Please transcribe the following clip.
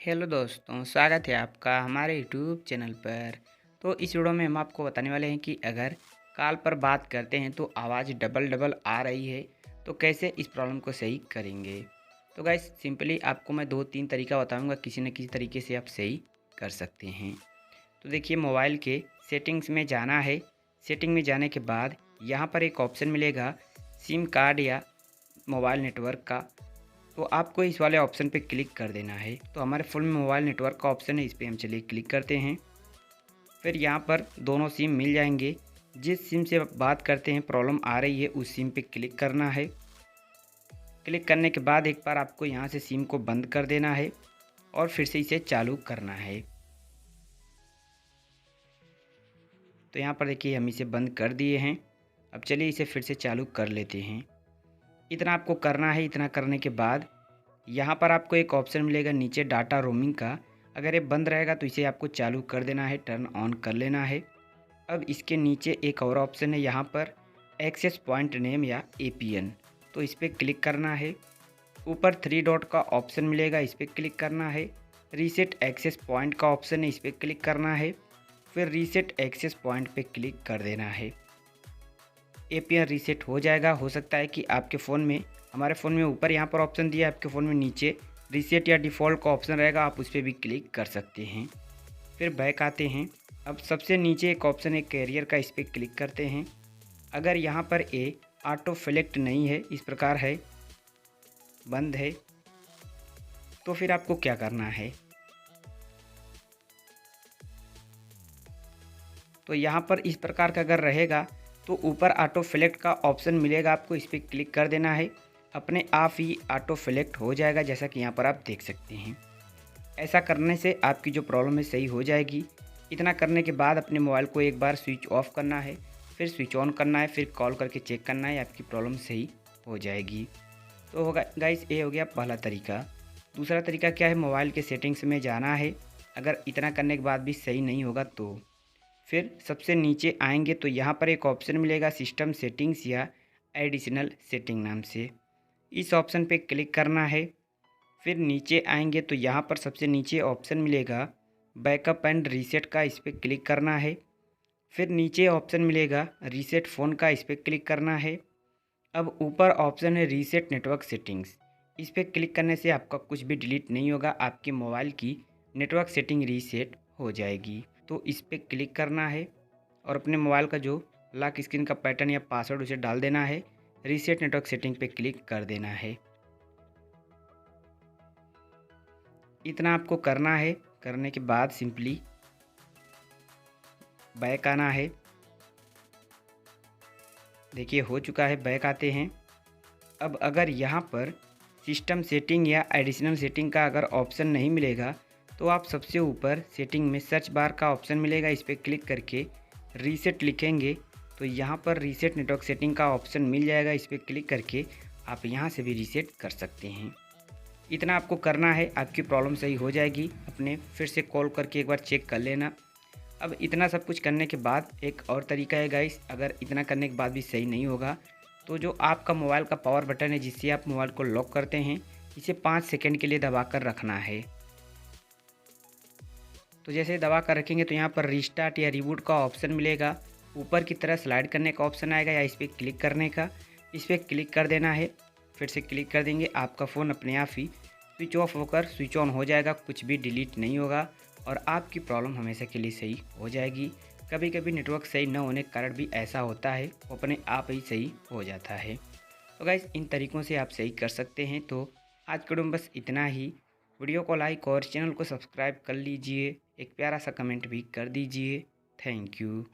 Hello दोस्तों, स्वागत है आपका हमारे यूट्यूब चैनल पर। तो इस वीडियो में हम आपको बताने वाले हैं कि अगर कॉल पर बात करते हैं तो आवाज़ डबल डबल आ रही है तो कैसे इस प्रॉब्लम को सही करेंगे। तो गाइस सिंपली आपको मैं 2-3 तरीका बताऊंगा, किसी न किसी तरीके से आप सही कर सकते हैं। तो देखिए, मोबाइल के सेटिंग्स में जाना है। सेटिंग में जाने के बाद यहाँ पर एक ऑप्शन मिलेगा सिम कार्ड या मोबाइल नेटवर्क का। तो आपको इस वाले ऑप्शन पे क्लिक कर देना है। तो हमारे फ़ोन में मोबाइल नेटवर्क का ऑप्शन है, इस पर हम चलिए क्लिक करते हैं। फिर यहाँ पर दोनों सिम मिल जाएंगे। जिस सिम से बात करते हैं प्रॉब्लम आ रही है उस सिम पे क्लिक करना है। क्लिक करने के बाद एक बार आपको यहाँ से सिम को बंद कर देना है और फिर से इसे चालू करना है। तो यहाँ पर देखिए हम इसे बंद कर दिए हैं। अब चलिए इसे फिर से चालू कर लेते हैं। इतना आपको करना है। इतना करने के बाद यहाँ पर आपको एक ऑप्शन मिलेगा नीचे डाटा रोमिंग का। अगर ये बंद रहेगा तो इसे आपको चालू कर देना है, टर्न ऑन कर लेना है। अब इसके नीचे एक और ऑप्शन है यहाँ पर एक्सेस पॉइंट नेम या एपीएन। तो इस पर क्लिक करना है। ऊपर 3 डॉट का ऑप्शन मिलेगा, इस पर क्लिक करना है। रीसेट एक्सेस पॉइंट का ऑप्शन है, इस पर क्लिक करना है। फिर रीसेट एक्सेस पॉइंट पे क्लिक कर देना है। एपीएन रीसेट हो जाएगा। हो सकता है कि आपके फ़ोन में, हमारे फ़ोन में ऊपर यहाँ पर ऑप्शन दिया है, आपके फ़ोन में नीचे रीसेट या डिफ़ॉल्ट का ऑप्शन रहेगा, आप उस पर भी क्लिक कर सकते हैं। फिर बैक आते हैं। अब सबसे नीचे एक ऑप्शन है कैरियर का, इस पर क्लिक करते हैं। अगर यहाँ पर ए ऑटो सेलेक्ट नहीं है, इस प्रकार है, बंद है, तो फिर आपको क्या करना है। तो यहाँ पर इस प्रकार का अगर रहेगा तो ऊपर ऑटो सेलेक्ट का ऑप्शन मिलेगा, आपको इस पर क्लिक कर देना है। अपने आप ही ऑटो सेलेक्ट हो जाएगा, जैसा कि यहाँ पर आप देख सकते हैं। ऐसा करने से आपकी जो प्रॉब्लम है सही हो जाएगी। इतना करने के बाद अपने मोबाइल को एक बार स्विच ऑफ करना है, फिर स्विच ऑन करना है, फिर कॉल करके चेक करना है, आपकी प्रॉब्लम सही हो जाएगी। तो होगा गाइस, ये हो गया पहला तरीका। दूसरा तरीका क्या है, मोबाइल के सेटिंग्स में जाना है। अगर इतना करने के बाद भी सही नहीं होगा तो फिर सबसे नीचे आएंगे तो यहाँ पर एक ऑप्शन मिलेगा सिस्टम सेटिंग्स या एडिशनल सेटिंग नाम से। इस ऑप्शन पे क्लिक करना है। फिर नीचे आएंगे तो यहाँ पर सबसे नीचे ऑप्शन मिलेगा बैकअप एंड रीसेट का, इस पर क्लिक करना है। फिर नीचे ऑप्शन मिलेगा रीसेट फ़ोन का, इस पर क्लिक करना है। अब ऊपर ऑप्शन है रीसेट नेटवर्क सेटिंग्स, इस पर क्लिक करने से आपका कुछ भी डिलीट नहीं होगा, आपके मोबाइल की नेटवर्क सेटिंग रीसेट हो जाएगी। तो इस पर क्लिक करना है और अपने मोबाइल का जो लॉक स्क्रीन का पैटर्न या पासवर्ड उसे डाल देना है। रीसेट नेटवर्क सेटिंग पे क्लिक कर देना है। इतना आपको करना है। करने के बाद सिंपली बैक आना है। देखिए हो चुका है, बैक आते हैं। अब अगर यहाँ पर सिस्टम सेटिंग या एडिशनल सेटिंग का अगर ऑप्शन नहीं मिलेगा तो आप सबसे ऊपर सेटिंग में सर्च बार का ऑप्शन मिलेगा, इस पर क्लिक करके रीसेट लिखेंगे तो यहाँ पर रीसेट नेटवर्क सेटिंग का ऑप्शन मिल जाएगा। इस पर क्लिक करके आप यहाँ से भी रीसेट कर सकते हैं। इतना आपको करना है, आपकी प्रॉब्लम सही हो जाएगी। अपने फिर से कॉल करके एक बार चेक कर लेना। अब इतना सब कुछ करने के बाद एक और तरीका है गाइस, अगर इतना करने के बाद भी सही नहीं होगा तो जो आपका मोबाइल का पावर बटन है जिससे आप मोबाइल को लॉक करते हैं, इसे 5 सेकंड के लिए दबा कर रखना है। तो जैसे दबा कर रखेंगे तो यहाँ पर रिस्टार्ट या रिबूट का ऑप्शन मिलेगा, ऊपर की तरह स्लाइड करने का ऑप्शन आएगा या इस पर क्लिक करने का, इस पर क्लिक कर देना है। फिर से क्लिक कर देंगे, आपका फ़ोन अपने आप ही स्विच ऑफ होकर स्विच ऑन हो जाएगा, कुछ भी डिलीट नहीं होगा और आपकी प्रॉब्लम हमेशा के लिए सही हो जाएगी। कभी कभी नेटवर्क सही न होने के कारण भी ऐसा होता है, वो अपने आप ही सही हो जाता है। तो गाइस इन तरीक़ों से आप सही कर सकते हैं। तो आज के वीडियो में बस इतना ही। वीडियो को लाइक और चैनल को सब्सक्राइब कर लीजिए, एक प्यारा सा कमेंट भी कर दीजिए। Thank you.